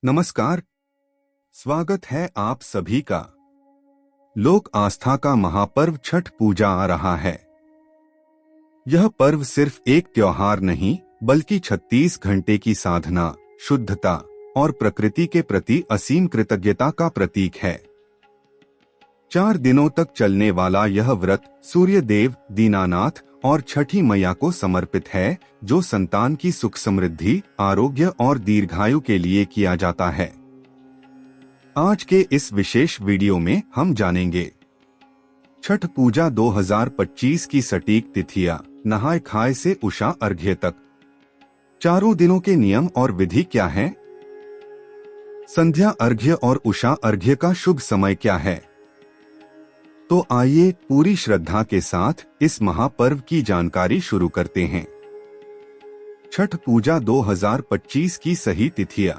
नमस्कार। स्वागत है आप सभी का। लोक आस्था का महापर्व छठ पूजा आ रहा है। यह पर्व सिर्फ एक त्योहार नहीं बल्कि 36 घंटे की साधना, शुद्धता और प्रकृति के प्रति असीम कृतज्ञता का प्रतीक है। 4 दिनों तक चलने वाला यह व्रत सूर्य देव, दीनानाथ और छठी मैया को समर्पित है, जो संतान की सुख समृद्धि, आरोग्य और दीर्घायु के लिए किया जाता है। आज के इस विशेष वीडियो में हम जानेंगे छठ पूजा 2025 की सटीक तिथियां, नहाय खाए से उषा अर्घ्य तक, चारों दिनों के नियम और विधि क्या है, संध्या अर्घ्य और उषा अर्घ्य का शुभ समय क्या है। तो आइए पूरी श्रद्धा के साथ इस महापर्व की जानकारी शुरू करते हैं। छठ पूजा 2025 की सही तिथियां।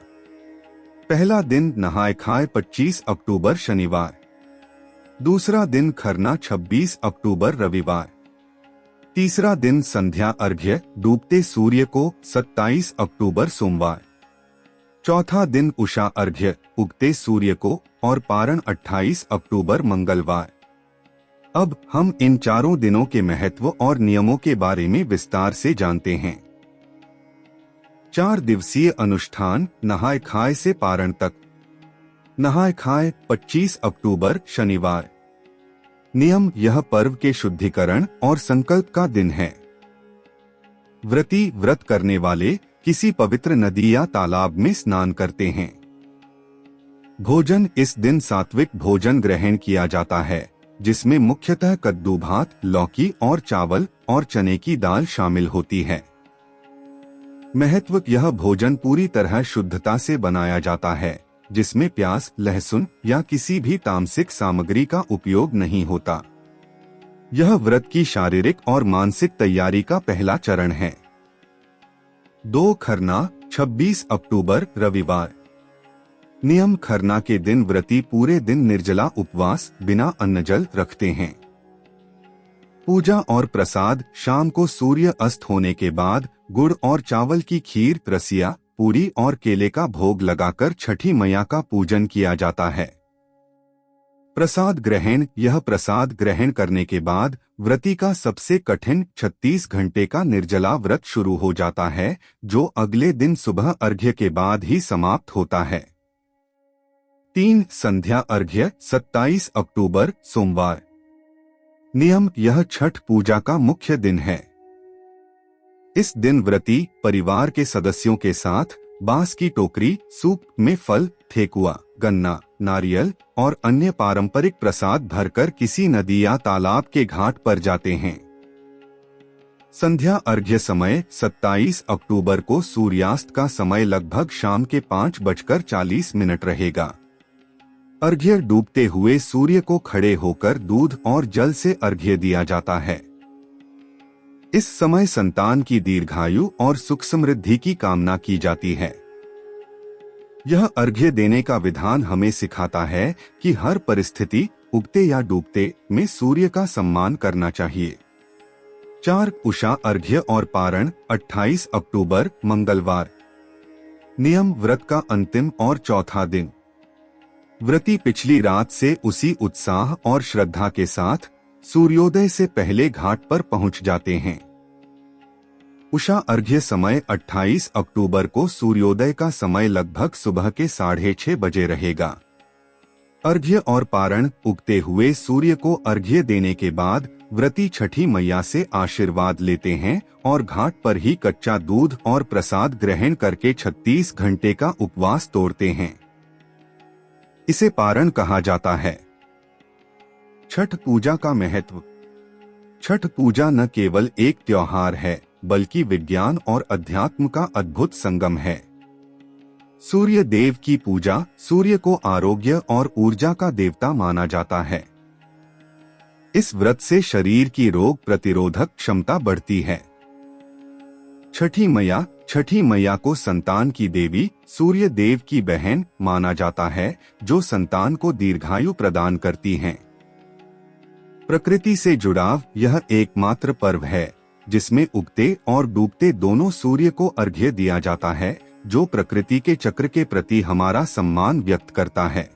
पहला दिन नहाय खाए 25 अक्टूबर शनिवार। दूसरा दिन खरना 26 अक्टूबर रविवार। तीसरा दिन संध्या अर्घ्य डूबते सूर्य को 27 अक्टूबर सोमवार। चौथा दिन उषा अर्घ्य उगते सूर्य को और पारण 28 अक्टूबर मंगलवार। अब हम इन चारों दिनों के महत्व और नियमों के बारे में विस्तार से जानते हैं। 4 दिवसीय अनुष्ठान नहाय खाए से पारण तक। नहाय खाए 25 अक्टूबर शनिवार। नियम: यह पर्व के शुद्धिकरण और संकल्प का दिन है। व्रती व्रत करने वाले किसी पवित्र नदी या तालाब में स्नान करते हैं। भोजन: इस दिन सात्विक भोजन ग्रहण किया जाता है, जिसमें मुख्यतः कद्दू भात, लौकी और चावल और चने की दाल शामिल होती है। महत्व: यह भोजन पूरी तरह शुद्धता से बनाया जाता है, जिसमें प्याज, लहसुन या किसी भी तामसिक सामग्री का उपयोग नहीं होता। यह व्रत की शारीरिक और मानसिक तैयारी का पहला चरण है। 2 खरना 26 अक्टूबर रविवार। नियम: खरना के दिन व्रती पूरे दिन निर्जला उपवास बिना अन्न जल रखते हैं। पूजा और प्रसाद: शाम को सूर्य अस्त होने के बाद गुड़ और चावल की खीर, रसिया, पूरी और केले का भोग लगाकर छठी मैया का पूजन किया जाता है। प्रसाद ग्रहण: यह प्रसाद ग्रहण करने के बाद व्रती का सबसे कठिन 36 घंटे का निर्जला व्रत शुरू हो जाता है, जो अगले दिन सुबह अर्घ्य के बाद ही समाप्त होता है। 3 संध्या अर्घ्य 27 अक्टूबर सोमवार। नियम: यह छठ पूजा का मुख्य दिन है। इस दिन व्रती परिवार के सदस्यों के साथ बांस की टोकरी, सूप में फल, ठेकुआ, गन्ना, नारियल और अन्य पारंपरिक प्रसाद भरकर किसी नदी या तालाब के घाट पर जाते हैं। संध्या अर्घ्य समय 27 अक्टूबर को सूर्यास्त का समय लगभग शाम के 5:40 रहेगा। अर्घ्य डूबते हुए सूर्य को खड़े होकर दूध और जल से अर्घ्य दिया जाता है। इस समय संतान की दीर्घायु और सुख समृद्धि की कामना की जाती है। यह अर्घ्य देने का विधान हमें सिखाता है कि हर परिस्थिति, उगते या डूबते, में सूर्य का सम्मान करना चाहिए। 4 उषा अर्घ्य और पारण 28 अक्टूबर मंगलवार। नियम: व्रत का अंतिम और चौथा दिन। व्रती पिछली रात से उसी उत्साह और श्रद्धा के साथ सूर्योदय से पहले घाट पर पहुंच जाते हैं। उषा अर्घ्य समय 28 अक्टूबर को सूर्योदय का समय लगभग सुबह के 6:30 बजे रहेगा। अर्घ्य और पारण: उगते हुए सूर्य को अर्घ्य देने के बाद व्रती छठी मैया से आशीर्वाद लेते हैं और घाट पर ही कच्चा दूध और प्रसाद ग्रहण करके 36 घंटे का उपवास तोड़ते हैं। इसे पारण कहा जाता है। छठ पूजा का महत्व। छठ पूजा न केवल एक त्योहार है, बल्कि विज्ञान और अध्यात्म का अद्भुत संगम है। सूर्य देव की पूजा: सूर्य को आरोग्य और ऊर्जा का देवता माना जाता है। इस व्रत से शरीर की रोग प्रतिरोधक क्षमता बढ़ती है। छठी मैया: छठी मैया को संतान की देवी, सूर्य देव की बहन माना जाता है, जो संतान को दीर्घायु प्रदान करती हैं। प्रकृति से जुड़ाव: यह एकमात्र पर्व है जिसमें उगते और डूबते दोनों सूर्य को अर्घ्य दिया जाता है, जो प्रकृति के चक्र के प्रति हमारा सम्मान व्यक्त करता है।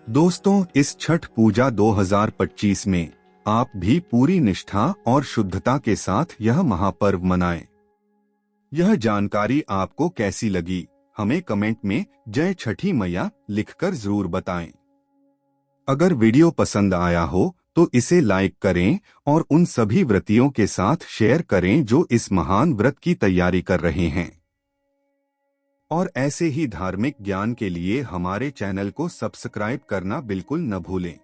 दोस्तों, इस छठ पूजा 2025 में आप भी पूरी निष्ठा और शुद्धता के साथ यह महापर्व मनाएं। यह जानकारी आपको कैसी लगी, हमें कमेंट में जय छठी मैया लिखकर जरूर बताएं। अगर वीडियो पसंद आया हो तो इसे लाइक करें और उन सभी व्रतियों के साथ शेयर करें जो इस महान व्रत की तैयारी कर रहे हैं। और ऐसे ही धार्मिक ज्ञान के लिए हमारे चैनल को सब्सक्राइब करना बिल्कुल न भूलें।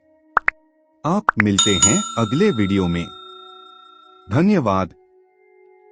आप मिलते हैं अगले वीडियो में। धन्यवाद।